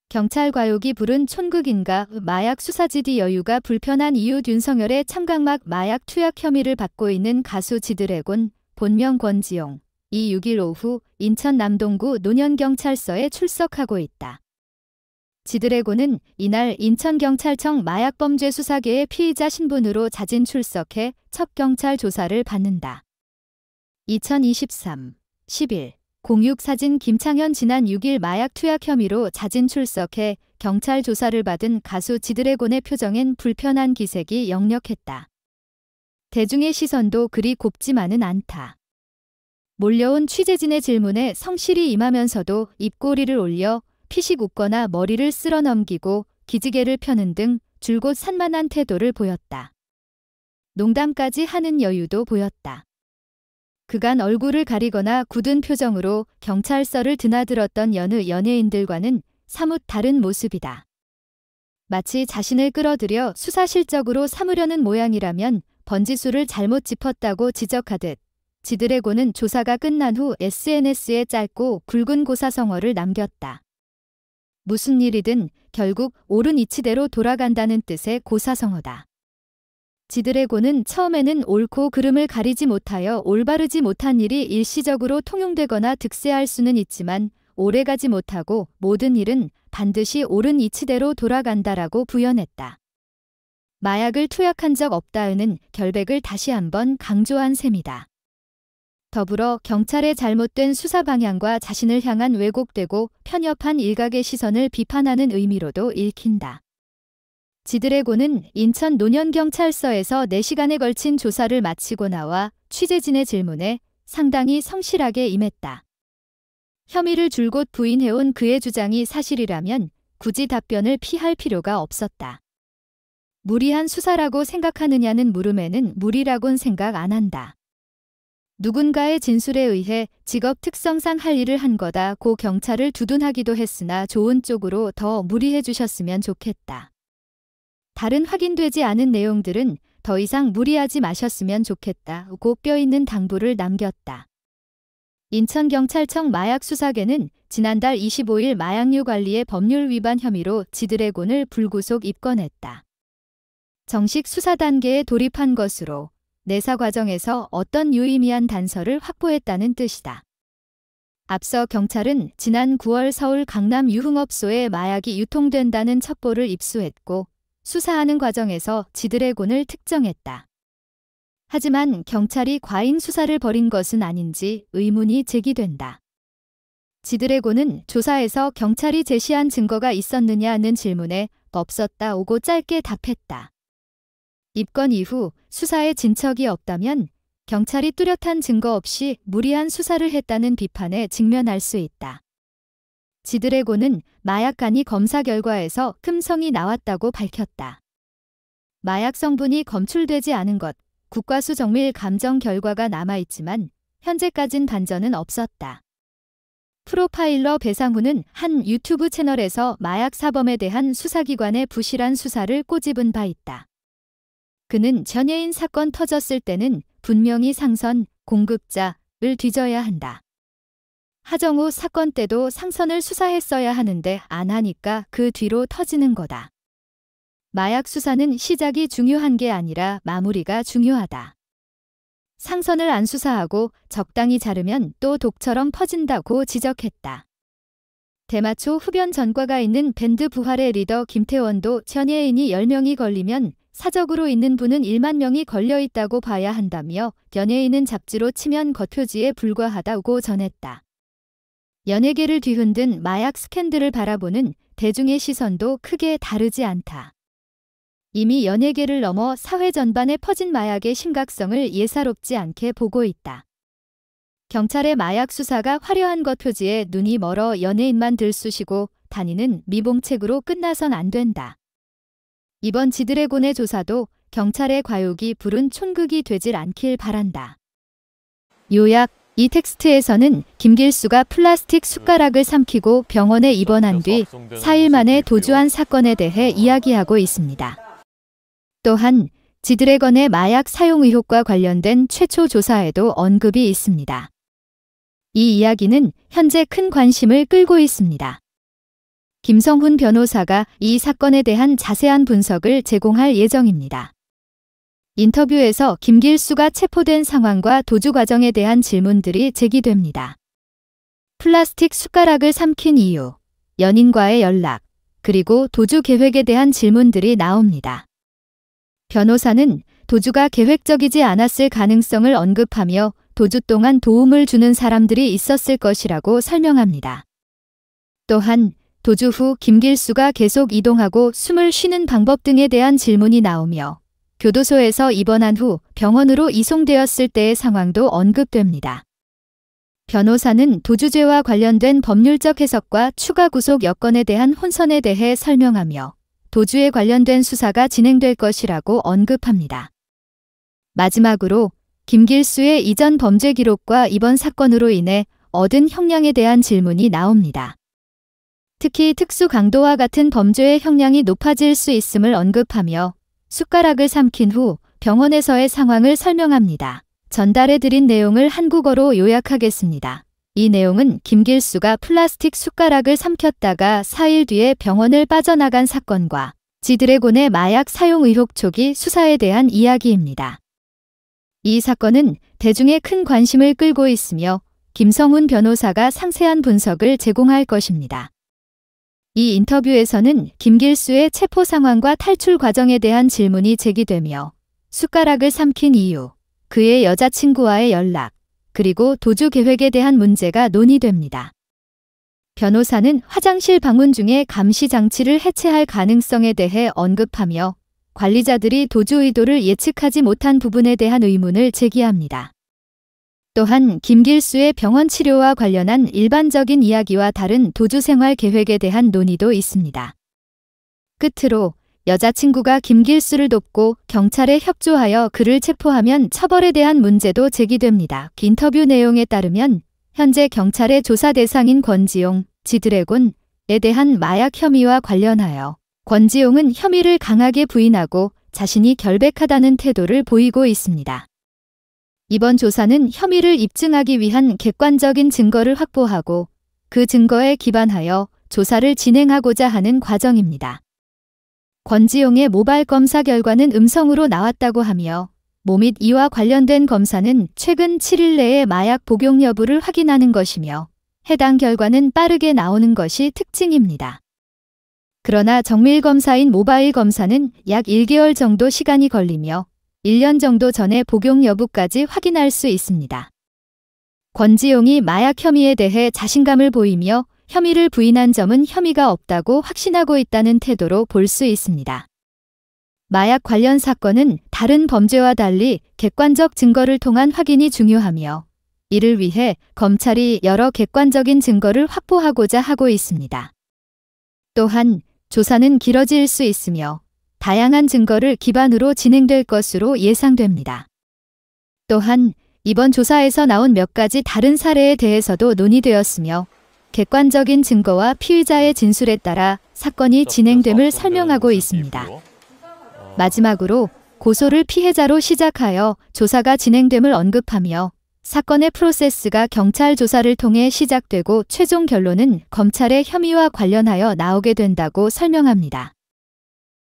경찰 과욕이 부른 촌극인가 마약 수사지디 여유가 불편한 이유 윤석열의 청각막 마약 투약 혐의를 받고 있는 가수 지드래곤 본명 권지용 이 6일 오후 인천 남동구 논현경찰서에 출석하고 있다. 지드래곤은 이날 인천경찰청 마약범죄 수사계의 피의자 신분으로 자진 출석해 첫 경찰 조사를 받는다. 2023 10일 공육 사진 김창현 지난 6일 마약 투약 혐의로 자진 출석해 경찰 조사를 받은 가수 지드래곤의 표정엔 불편한 기색이 역력했다. 대중의 시선도 그리 곱지만은 않다. 몰려온 취재진의 질문에 성실히 임하면서도 입꼬리를 올려 피식 웃거나 머리를 쓸어 넘기고 기지개를 펴는 등 줄곧 산만한 태도를 보였다. 농담까지 하는 여유도 보였다. 그간 얼굴을 가리거나 굳은 표정으로 경찰서를 드나들었던 여느 연예인들과는 사뭇 다른 모습이다. 마치 자신을 끌어들여 수사 실적으로 삼으려는 모양이라면 번지수를 잘못 짚었다고 지적하듯 지드래곤은 조사가 끝난 후 SNS에 짧고 굵은 고사성어를 남겼다. 무슨 일이든 결국 옳은 이치대로 돌아간다는 뜻의 고사성어다. 지드래곤은 처음에는 옳고 그름을 가리지 못하여 올바르지 못한 일이 일시적으로 통용되거나 득세할 수는 있지만 오래가지 못하고 모든 일은 반드시 옳은 이치대로 돌아간다라고 부연했다. 마약을 투약한 적 없다는 결백을 다시 한번 강조한 셈이다. 더불어 경찰의 잘못된 수사 방향과 자신을 향한 왜곡되고 편협한 일각의 시선을 비판하는 의미로도 읽힌다. 지드래곤은 인천 논현경찰서에서 4시간에 걸친 조사를 마치고 나와 취재진의 질문에 상당히 성실하게 임했다. 혐의를 줄곧 부인해온 그의 주장이 사실이라면 굳이 답변을 피할 필요가 없었다. 무리한 수사라고 생각하느냐는 물음에는 무리라곤 생각 안 한다. 누군가의 진술에 의해 직업 특성상 할 일을 한 거다고 경찰을 두둔하기도 했으나 좋은 쪽으로 더 무리해 주셨으면 좋겠다. 다른 확인되지 않은 내용들은 더 이상 무리하지 마셨으면 좋겠다고 뼈있는 당부를 남겼다. 인천경찰청 마약수사계는 지난달 25일 마약류 관리의 법률 위반 혐의로 지드래곤을 불구속 입건했다. 정식 수사 단계에 돌입한 것으로 내사 과정에서 어떤 유의미한 단서를 확보했다는 뜻이다. 앞서 경찰은 지난 9월 서울 강남 유흥업소에 마약이 유통된다는 첩보를 입수했고 수사하는 과정에서 지드래곤을 특정했다. 하지만 경찰이 과잉 수사를 벌인 것은 아닌지 의문이 제기된다. 지드래곤은 조사에서 경찰이 제시한 증거가 있었느냐는 질문에 없었다고 짧게 답했다. 입건 이후 수사에 진척이 없다면 경찰이 뚜렷한 증거 없이 무리한 수사를 했다는 비판에 직면할 수 있다. 지드래곤은 마약간이 검사 결과에서 큼성이 나왔다고 밝혔다. 마약 성분이 검출되지 않은 것, 국과수 정밀 감정 결과가 남아있지만 현재까진 반전은 없었다. 프로파일러 배상훈은 한 유튜브 채널에서 마약 사범에 대한 수사기관의 부실한 수사를 꼬집은 바 있다. 그는 전예인 사건 터졌을 때는 분명히 상선, 공급자를 뒤져야 한다. 하정우 사건 때도 상선을 수사했어야 하는데 안 하니까 그 뒤로 터지는 거다. 마약 수사는 시작이 중요한 게 아니라 마무리가 중요하다. 상선을 안 수사하고 적당히 자르면 또 독처럼 퍼진다고 지적했다. 대마초 흡연 전과가 있는 밴드 부활의 리더 김태원도 전예인이 10명이 걸리면 사적으로 있는 분은 1만 명이 걸려있다고 봐야 한다며 연예인은 잡지로 치면 겉표지에 불과하다고 전했다. 연예계를 뒤흔든 마약 스캔들을 바라보는 대중의 시선도 크게 다르지 않다. 이미 연예계를 넘어 사회 전반에 퍼진 마약의 심각성을 예사롭지 않게 보고 있다. 경찰의 마약 수사가 화려한 겉표지에 눈이 멀어 연예인만 들쑤시고 다니는 미봉책으로 끝나선 안 된다. 이번 지드래곤의 조사도 경찰의 과욕이 부른 촌극이 되질 않길 바란다. 요약 이 텍스트에서는 김길수가 플라스틱 숟가락을 삼키고 병원에 입원한 뒤 4일 만에 도주한 사건에 대해 이야기하고 있습니다. 또한 지드래곤의 마약 사용 의혹과 관련된 최초 조사에도 언급이 있습니다. 이 이야기는 현재 큰 관심을 끌고 있습니다. 김성훈 변호사가 이 사건에 대한 자세한 분석을 제공할 예정입니다. 인터뷰에서 김길수가 체포된 상황과 도주 과정에 대한 질문들이 제기됩니다. 플라스틱 숟가락을 삼킨 이유, 연인과의 연락, 그리고 도주 계획에 대한 질문들이 나옵니다. 변호사는 도주가 계획적이지 않았을 가능성을 언급하며 도주 동안 도움을 주는 사람들이 있었을 것이라고 설명합니다. 또한 도주 후 김길수가 계속 이동하고 숨을 쉬는 방법 등에 대한 질문이 나오며 교도소에서 입원한 후 병원으로 이송되었을 때의 상황도 언급됩니다. 변호사는 도주죄와 관련된 법률적 해석과 추가 구속 여건에 대한 혼선에 대해 설명하며 도주에 관련된 수사가 진행될 것이라고 언급합니다. 마지막으로 김길수의 이전 범죄 기록과 이번 사건으로 인해 얻은 형량에 대한 질문이 나옵니다. 특히 특수 강도와 같은 범죄의 형량이 높아질 수 있음을 언급하며 숟가락을 삼킨 후 병원에서의 상황을 설명합니다. 전달해드린 내용을 한국어로 요약하겠습니다. 이 내용은 김길수가 플라스틱 숟가락을 삼켰다가 4일 뒤에 병원을 빠져나간 사건과 지드래곤의 마약 사용 의혹 초기 수사에 대한 이야기입니다. 이 사건은 대중의 큰 관심을 끌고 있으며 김성훈 변호사가 상세한 분석을 제공할 것입니다. 이 인터뷰에서는 김길수의 체포 상황과 탈출 과정에 대한 질문이 제기되며 숟가락을 삼킨 이유, 그의 여자친구와의 연락, 그리고 도주 계획에 대한 문제가 논의됩니다. 변호사는 화장실 방문 중에 감시 장치를 해체할 가능성에 대해 언급하며 관리자들이 도주 의도를 예측하지 못한 부분에 대한 의문을 제기합니다. 또한 김길수의 병원 치료와 관련한 일반적인 이야기와 다른 도주 생활 계획에 대한 논의도 있습니다. 끝으로 여자친구가 김길수를 돕고 경찰에 협조하여 그를 체포하면 처벌에 대한 문제도 제기됩니다. 인터뷰 내용에 따르면 현재 경찰의 조사 대상인 권지용, 지드래곤에 대한 마약 혐의와 관련하여 권지용은 혐의를 강하게 부인하고 자신이 결백하다는 태도를 보이고 있습니다. 이번 조사는 혐의를 입증하기 위한 객관적인 증거를 확보하고 그 증거에 기반하여 조사를 진행하고자 하는 과정입니다. 권지용의 모발 검사 결과는 음성으로 나왔다고 하며 모 및 이와 관련된 검사는 최근 7일 내에 마약 복용 여부를 확인하는 것이며 해당 결과는 빠르게 나오는 것이 특징입니다. 그러나 정밀 검사인 모바일 검사는 약 1개월 정도 시간이 걸리며 1년 정도 전에 복용 여부까지 확인할 수 있습니다. 권지용이 마약 혐의에 대해 자신감을 보이며 혐의를 부인한 점은 혐의가 없다고 확신하고 있다는 태도로 볼 수 있습니다. 마약 관련 사건은 다른 범죄와 달리 객관적 증거를 통한 확인이 중요하며 이를 위해 검찰이 여러 객관적인 증거를 확보하고자 하고 있습니다. 또한 조사는 길어질 수 있으며 다양한 증거를 기반으로 진행될 것으로 예상됩니다. 또한 이번 조사에서 나온 몇 가지 다른 사례에 대해서도 논의되었으며 객관적인 증거와 피의자의 진술에 따라 사건이 진행됨을 설명하고 있습니다. 마지막으로 고소를 피해자로 시작하여 조사가 진행됨을 언급하며 사건의 프로세스가 경찰 조사를 통해 시작되고 최종 결론은 검찰의 혐의와 관련하여 나오게 된다고 설명합니다.